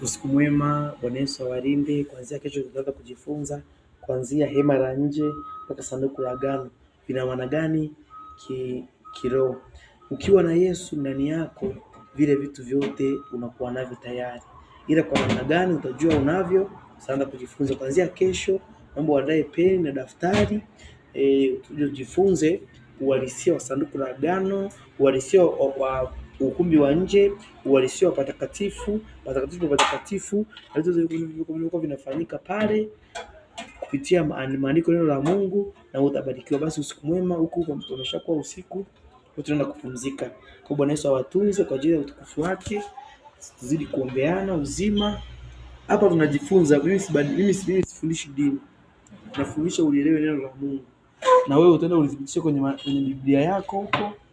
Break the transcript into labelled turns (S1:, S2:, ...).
S1: Usiku mwema, Bwana Yesu awalinde. Kuanzia kesho tutaanza kujifunza kuanzia hema la nje mpaka sanduku la agano. Vina maana gani kiroho? Ukiwa na Yesu ndani yako, vile vitu vyote unakuwa navyo tayari, ila kwa namna gani utajua unavyo, utaanza kujifunza kuanzia kesho. Naomba uandae peni na daftari, tujifunze uhalisia wa sanduku la agano, uhalisia wa ukumbi wa nje, uhalisia wa patakatifu vilivyokuwa vinafanyika pale kupitia maandiko, neno la Mungu, na utabarikiwa. Basi usiku mwema, huku umeshakuwa usiku, tunaenda kupumzika. Kwa Bwana Yesu awatunze kwa ajili ya utukufu wake. Tuzidi kuombeana uzima. Hapa tunajifunza, mimi sifundishi dini. Nafundisha ulielewe neno la Mungu. Na wewe utaenda ulithibitishe kwenye Biblia yako huko,